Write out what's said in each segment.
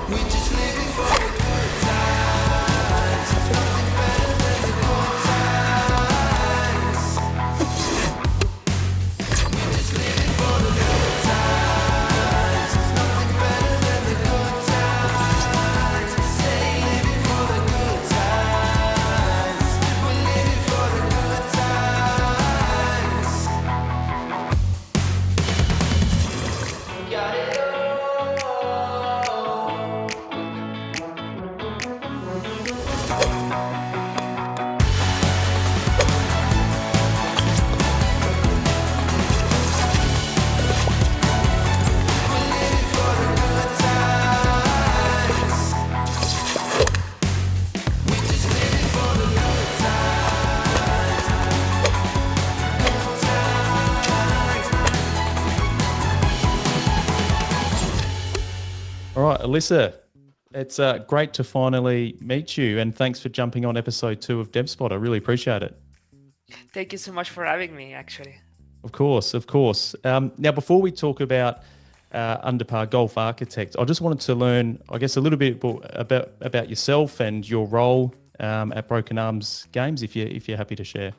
We just living for the good times. Nothing better than the good times. We just living for the good times. Nothing better than the good times. Say living for the good times. We're living for the good times. Got it all. All right, Elisa, it's great to finally meet you, and thanks for jumping on episode 2 of Devspotter. I really appreciate it. Thank you so much for having me, actually. Of course, of course. Now, before we talk about Underpar Golf Architect, I just wanted to learn, I guess, a little bit about yourself and your role at Broken Arms Games, if you're happy to share.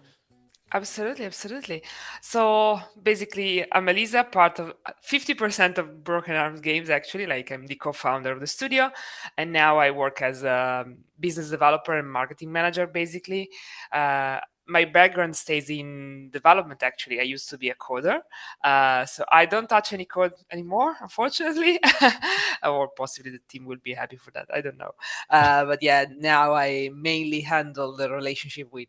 Absolutely, absolutely. So basically, I'm Elisa, part of 50% of Broken Arms Games, actually. Like, I'm the co-founder of the studio, and now I work as a business developer and marketing manager, basically. My background stays in development, actually. I used to be a coder, so I don't touch any code anymore, unfortunately. Or possibly the team will be happy for that. I don't know. But yeah, now I mainly handle the relationship with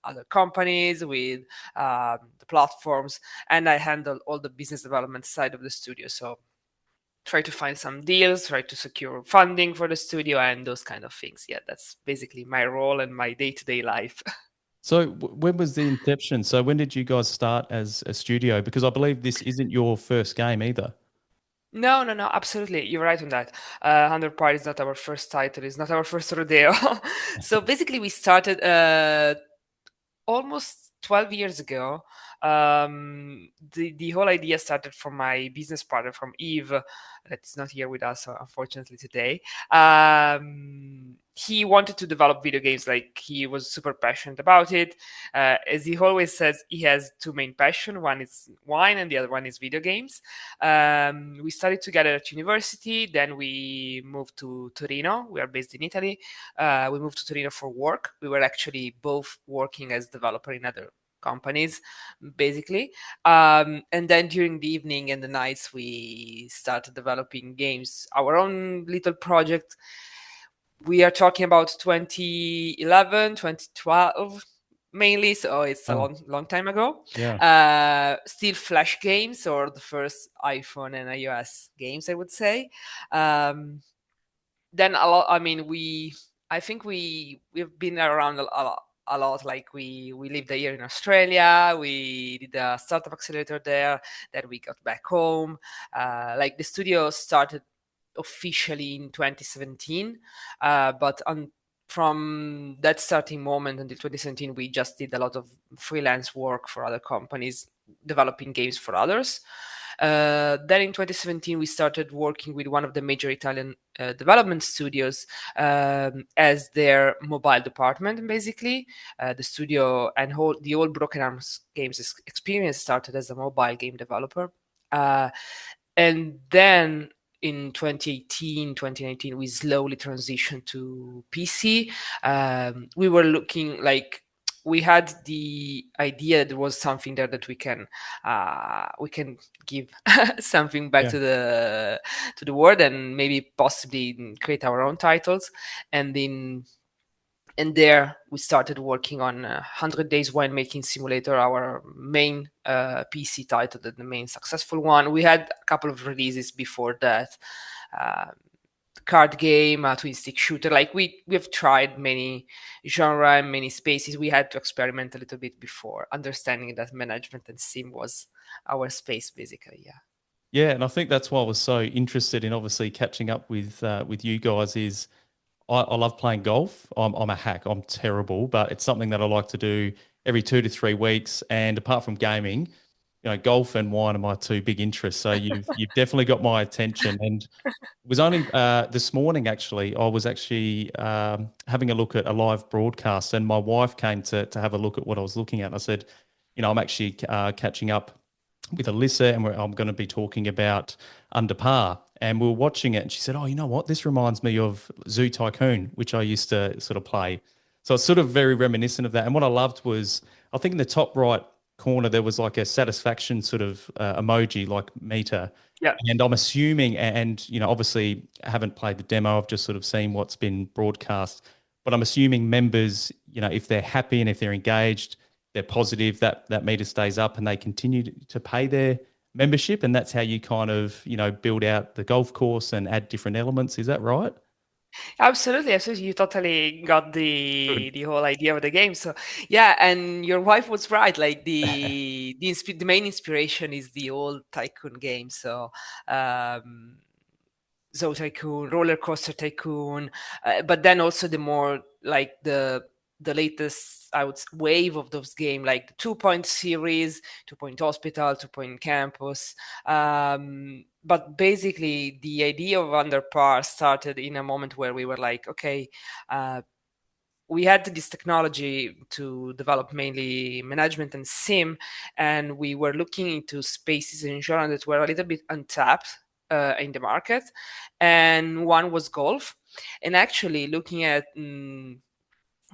other companies, with the platforms, and I handle all the business development side of the studio. So try to find some deals, try to secure funding for the studio, and those kind of things. Yeah, that's basically my role and my day-to-day life. So, when was the inception? So, when did you guys start as a studio? Because I believe this isn't your first game either. No, no, no, absolutely. You're right on that. 100 Part is not our first title, it's not our first rodeo. So basically, we started almost 12 years ago. The whole idea started from my business partner, from Eve, that is not here with us, unfortunately, today. He wanted to develop video games, like he was super passionate about it. As he always says, he has two main passions. One is wine and the other one is video games. We studied together at university, then we moved to Torino. We are based in Italy. We moved to Torino for work. We were actually both working as developer in other companies, basically. And then during the evening and the nights, we started developing games, our own little project. We are talking about 2011, 2012 mainly, so it's a Oh, long time ago. yeah. Still Flash games, or the first iPhone and iOS games, I would say. Um, then a lot, I mean, I think we've been around a lot. Like, we lived a year in Australia, we did a startup accelerator there, then we got back home. Like, the studio started officially in 2017, but from that starting moment until 2017, we just did a lot of freelance work for other companies, developing games for others. Then in 2017, we started working with one of the major Italian development studios as their mobile department, basically. The studio and the whole Broken Arms Games experience started as a mobile game developer. And then in 2018, 2019, we slowly transitioned to PC. We were looking like, we had the idea there was something there that we can give something back Yeah. to the world, and maybe possibly create our own titles. And there we started working on 100 Days Winemaking Simulator, our main PC title, the main successful one. We had a couple of releases before that. Uh, Card game, a twin stick shooter. Like, we've tried many genre and many spaces. We had to experiment a little bit before understanding that management and sim was our space, basically. Yeah. Yeah, and I think that's why I was so interested in obviously catching up with you guys. Is I love playing golf. I'm a hack. I'm terrible, but it's something that I like to do every 2 to 3 weeks. And apart from gaming, golf and wine are my two big interests. So you've definitely got my attention. And it was only this morning, actually, I was actually having a look at a live broadcast, and my wife came to have a look at what I was looking at. And I said, I'm actually catching up with Elisa, and I'm going to be talking about Under Par. And we were watching it, and she said, "Oh, you know what? This reminds me of Zoo Tycoon, which I used to sort of play." So it's sort of very reminiscent of that. And what I loved was, I think in the top right corner there was like a satisfaction sort of emoji, like meter. Yeah. And I'm assuming, and obviously I haven't played the demo. I've just sort of seen what's been broadcast, but I'm assuming members, if they're happy and if they're engaged, they're positive, that meter stays up and they continue to pay their membership, and that's how you kind of build out the golf course and add different elements. Is that right? Absolutely, absolutely. You totally got the Good. the whole idea of the game. So yeah, and your wife was right. Like the main inspiration is the old Tycoon game. So um, Zo Tycoon, Roller Coaster Tycoon, but then also the more like the latest wave of those games, like the 2 Point series, 2 Point Hospital, 2 Point Campus. But basically, the idea of Under Par started in a moment where we were like, okay, we had this technology to develop mainly management and sim, and we were looking into spaces in genre that were a little bit untapped in the market, and one was golf. And actually, looking at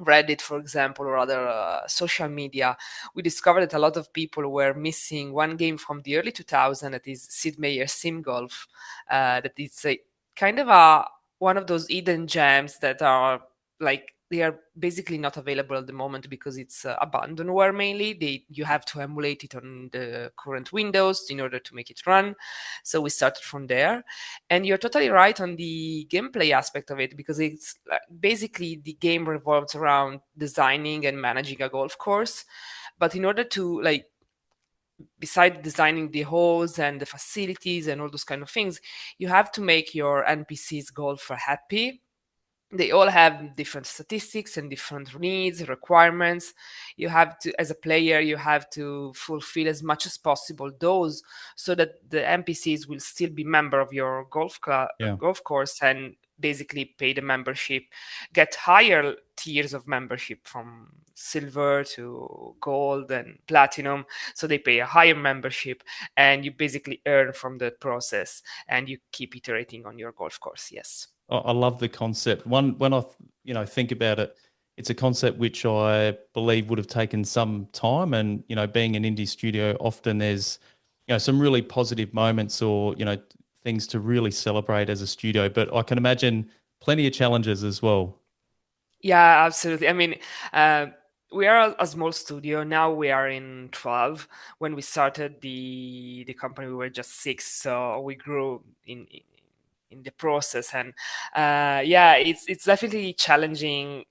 Reddit, for example, or other social media, we discovered that a lot of people were missing one game from the early 2000s, that is Sid Meier's Sim Golf. That is a kind of a one of those hidden gems that are like they are basically not available at the moment because it's abandonware mainly. You have to emulate it on the current Windows in order to make it run. So we started from there, and you're totally right on the gameplay aspect of it, because it's basically the game revolves around designing and managing a golf course. But in order to like, beside designing the holes and the facilities and all those kind of things, you have to make your NPCs golfer happy. They all have different statistics and different needs, requirements. You have to, as a player, you have to fulfill as much as possible those, so that the NPCs will still be member of your Yeah. golf course, and basically pay the membership, get higher tiers of membership from silver to gold and platinum. So they pay a higher membership, and you basically earn from the process, and you keep iterating on your golf course. Yes. I love the concept. When I think about it, it's a concept which I believe would have taken some time. And being an indie studio, often there's some really positive moments, or things to really celebrate as a studio. But I can imagine plenty of challenges as well. Yeah, absolutely. I mean, uh, we are a small studio now. We are in 12. When we started the company, we were just 6. So we grew in the process, and yeah, it's definitely challenging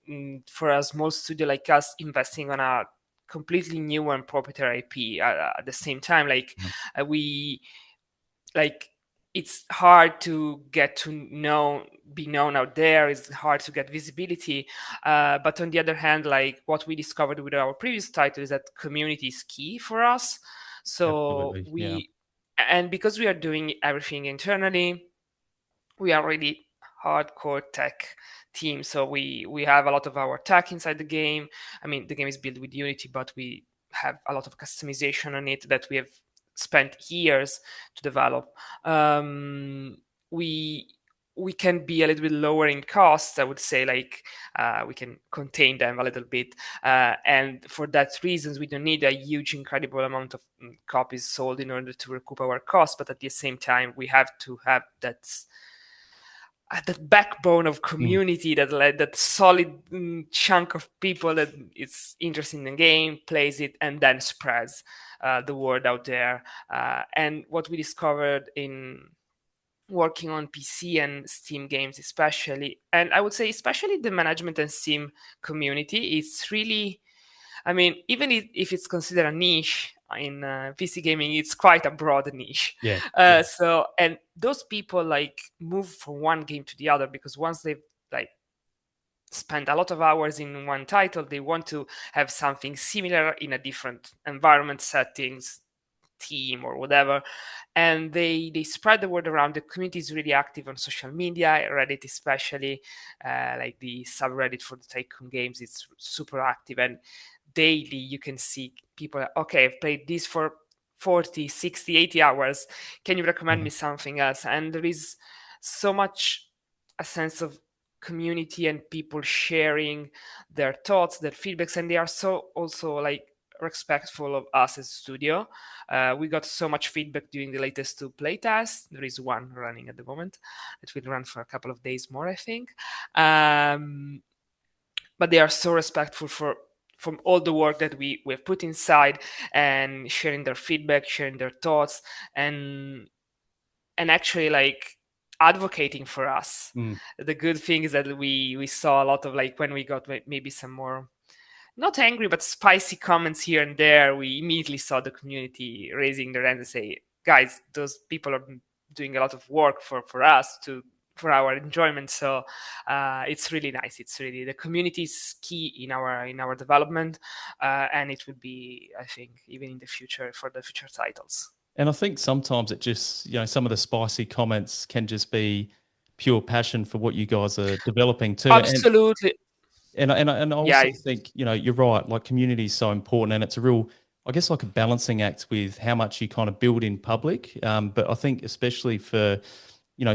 for a small studio like us investing on a completely new and proprietary IP at the same time. Like we like it's hard to get to know be known out there. It's hard to get visibility, but on the other hand, like what we discovered with our previous title is that community is key for us. So Absolutely. Yeah. we and because we are doing everything internally, we are really hardcore tech team. So we have a lot of our tech inside the game. I mean, the game is built with Unity, but we have a lot of customization on it that we have spent years to develop. um, we we can be a little bit lower in costs, I would say. Like we can contain them a little bit, and for that reasons we don't need a huge incredible amount of copies sold in order to recoup our costs. But at the same time, we have to have that backbone of Mm. community, that solid chunk of people that is interested in the game, plays it, and then spreads the word out there. And what we discovered in working on PC and Steam games, especially, and I would say especially the management and Steam community, it's really, I mean, even if it's considered a niche in PC gaming, it's quite a broad niche. Yeah. So, and those people like move from one game to the other, because once they've like spent a lot of hours in one title, they want to have something similar in a different environment, settings, team or whatever, and they spread the word around. The community is really active on social media, Reddit especially, like the subreddit for the Tycoon games. It's super active, and daily you can see people, okay, I've played this for 40, 60, 80 hours. Can you recommend me something else? And there is so much a sense of community and people sharing their thoughts, their feedbacks, and they are so also like respectful of us as a studio. We got so much feedback during the latest two playtests. There is one running at the moment. It will run for a couple of days more, I think. But they are so respectful from all the work that we've put inside, and sharing their feedback, sharing their thoughts, and actually like advocating for us. The good thing is that we saw a lot of, like, when we got maybe some more, not angry but spicy comments here and there, we immediately saw the community raising their hand and say, guys, those people are doing a lot of work for us, for our enjoyment. So it's really nice. It's really, the community is key in our development, and it will be, I think, even in the future, for the future titles. And I think sometimes it just, some of the spicy comments can just be pure passion for what you guys are developing too. Absolutely. And I Yeah. also think, you're right, like community is so important, and it's a real, I guess, like a balancing act with how much you kind of build in public. But I think especially for,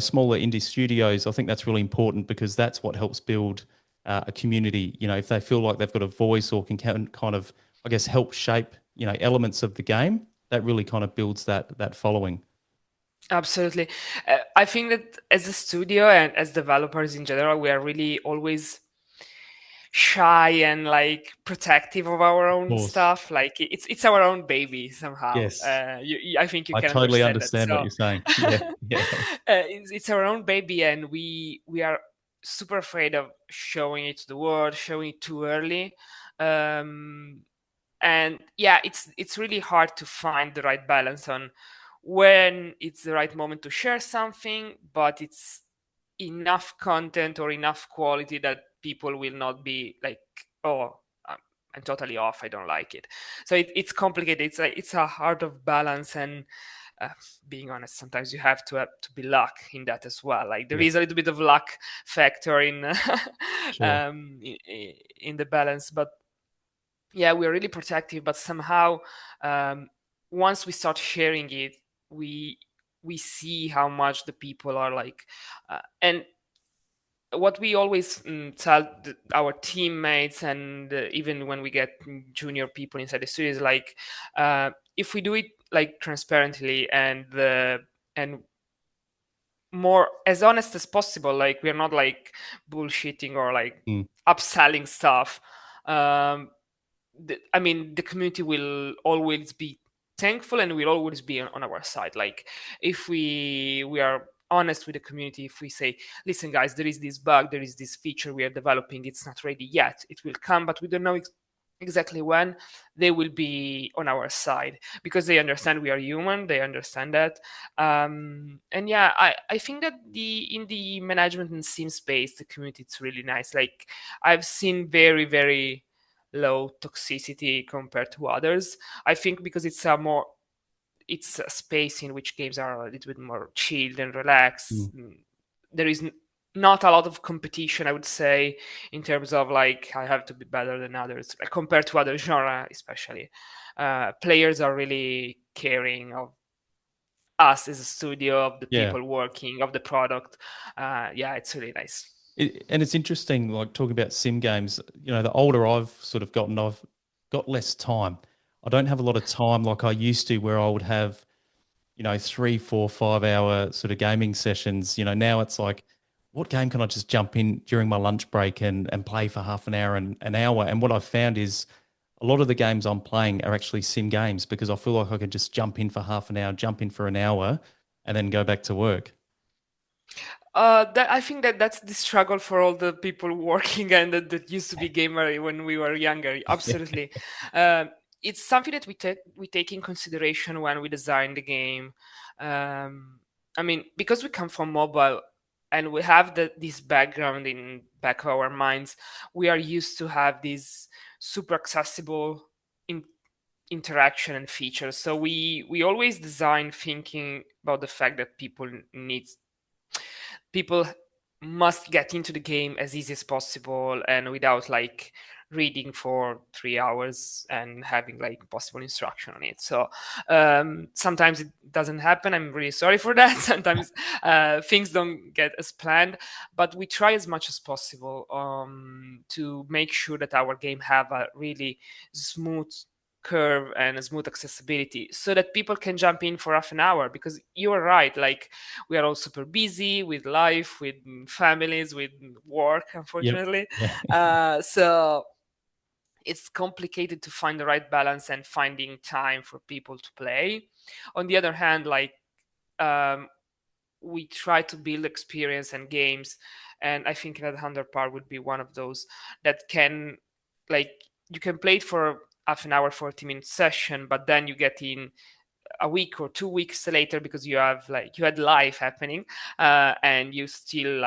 smaller indie studios, I think that's really important, because that's what helps build a community. If they feel like they've got a voice or can kind of, I guess, help shape, elements of the game, that really kind of builds that following. Absolutely. I think that as a studio and as developers in general, we are really always shy and like protective of our Of own course. stuff. Like it's our own baby somehow. Yes. I think you I can totally understand that. understand what So you're saying. Yeah. Yeah. it's our own baby, and we are super afraid of showing it to the world, showing it too early. And yeah, it's really hard to find the right balance on when it's the right moment to share something, but it's enough content or enough quality that people will not be like, oh, I'm totally off, I don't like it. So it's complicated. It's a art of balance, and uh, being honest, sometimes you have to be luck in that as well. Like there Yeah. is a little bit of luck factor in Sure. in the balance. But yeah, we're really protective, but somehow once we start sharing it, we see how much the people are like, and what we always tell our teammates, and even when we get junior people inside the studio, is like, if we do it like transparently and more as honest as possible, like we're not like bullshitting or like Mm. upselling stuff. I mean, the community will always be thankful and will always be on our side. Like if we are honest with the community, if we say, listen guys, there is this bug, there is this feature we are developing, it's not ready yet, it will come, but we don't know exactly when, they will be on our side, because they understand we are human, they understand that. And yeah, I think that in the management and sim space, the community is really nice. Like I've seen very, very low toxicity compared to others. I think because it's a space in which games are a little bit more chilled and relaxed. There is not a lot of competition, I would say, in terms of like I have to be better than others compared to other genre, especially. Players are really caring of us as a studio, of the Yeah. people working, of the product. Yeah, it's really nice. And it's interesting, like talking about sim games, the older I've sort of gotten, I've got less time. I don't have a lot of time like I used to, where I would have, 3, 4, 5 hour sort of gaming sessions. Now it's like, what game can I just jump in during my lunch break and play for half an hour and an hour? And what I've found is a lot of the games I'm playing are actually sim games, because I feel like I can just jump in for half an hour, jump in for an hour, and then go back to work. That I think that's the struggle for all the people working and that used to be gamer when we were younger. Absolutely, it's something that we take in consideration when we design the game. I mean, because we come from mobile and we have this background in back of our minds, we are used to have this super accessible interaction and features. So we always design thinking about the fact that people must get into the game as easy as possible and without like reading for 3 hours and having like possible instruction on it. So sometimes it doesn't happen. I'm really sorry for that. Sometimes things don't get as planned, but we try as much as possible to make sure that our game have a really smooth curve and a smooth accessibility so that people can jump in for half an hour, because you are right, like we are all super busy with life, with families, with work, Yep. unfortunately. Yeah. So it's complicated to find the right balance and finding time for people to play. On the other hand, like we try to build experience and games, and I think that Underpar would be one of those that can, like, you can play it for half an hour, 40-minute session, but then you get in a week or 2 weeks later because you had life happening, and you're still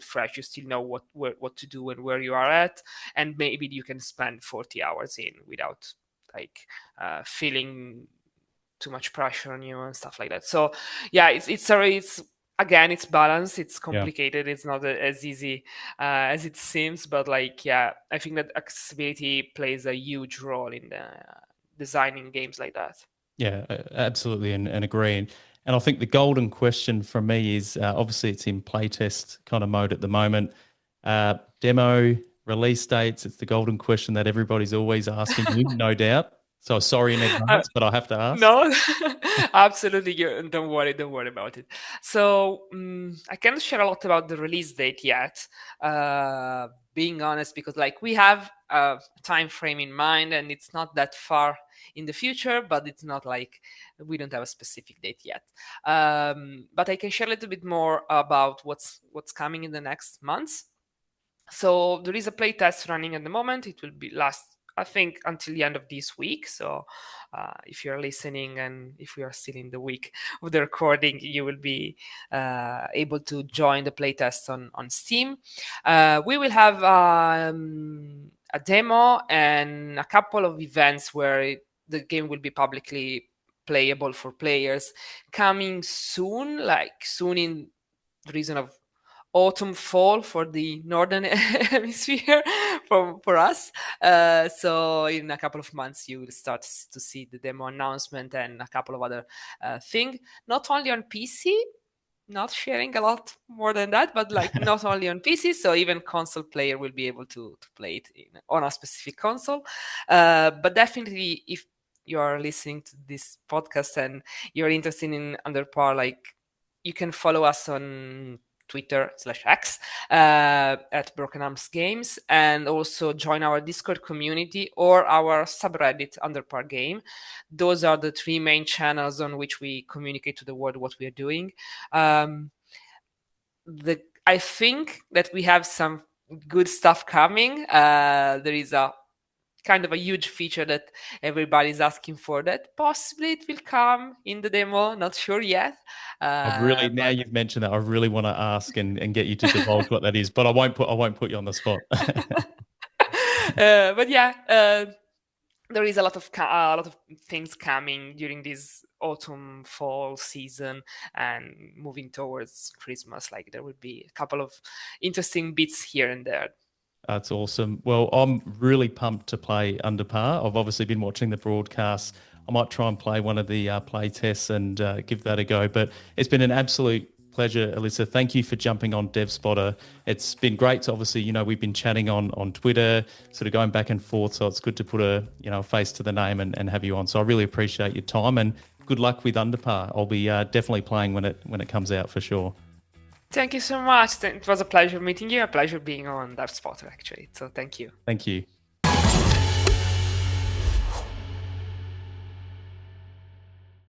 fresh, you still know what to do and where you are at, and maybe you can spend 40 hours in without like feeling too much pressure on you and stuff like that. So yeah, it's again, it's balanced, it's Yeah. complicated, it's not as easy as it seems, but like, yeah, I think that accessibility plays a huge role in the designing games like that. Yeah, absolutely, and agree. And I think the golden question from me is obviously it's in playtest kind of mode at the moment. Demo release dates. It's the golden question that everybody's always asking you, no doubt. So sorry in Uh, advance, but I have to ask. No, absolutely. Don't worry about it. So I can't share a lot about the release date yet. Being honest, because like we have a time frame in mind, and it's not that far in the future, but it's not like we don't have a specific date yet. But I can share a little bit more about what's coming in the next months. So there is a playtest running at the moment. It will be last, I think, until the end of this week. So if you're listening and if we are still in the week of the recording, you will be able to join the playtest on Steam. We will have a demo and a couple of events where the game will be publicly playable for players coming soon, like soon in the reason of autumn fall for the northern hemisphere for us. So in a couple of months you will start to see the demo announcement and a couple of other things, not only on PC, not sharing a lot more than that, but like not only on PC, so even console player will be able to play it on a specific console. But definitely, if you are listening to this podcast and you're interested in Underpar, like, you can follow us on Twitter/X at Broken Arms Games, and also join our Discord community or our subreddit Underpar Game. Those are the three main channels on which we communicate to the world what we are doing. I think that we have some good stuff coming. There is a kind of a huge feature that everybody's asking for that possibly it will come in the demo, not sure yet. Now But you've mentioned that, I really want to ask and get you to divulge what that is, but I won't put you on the spot. but yeah, there is a lot of things coming during this autumn fall season, and moving towards Christmas, like there will be a couple of interesting bits here and there. That's awesome. Well, I'm really pumped to play Under Par. I've obviously been watching the broadcast. I might try and play one of the play tests and give that a go. But it's been an absolute pleasure, Elisa. Thank you for jumping on Devspotter. It's been great to, obviously, we've been chatting on Twitter, sort of going back and forth. So it's good to put a face to the name and have you on. So I really appreciate your time, and good luck with Under Par. I'll be definitely playing when it comes out for sure. Thank you so much. It was a pleasure meeting you, a pleasure being on Devspotter, actually. So thank you. Thank you.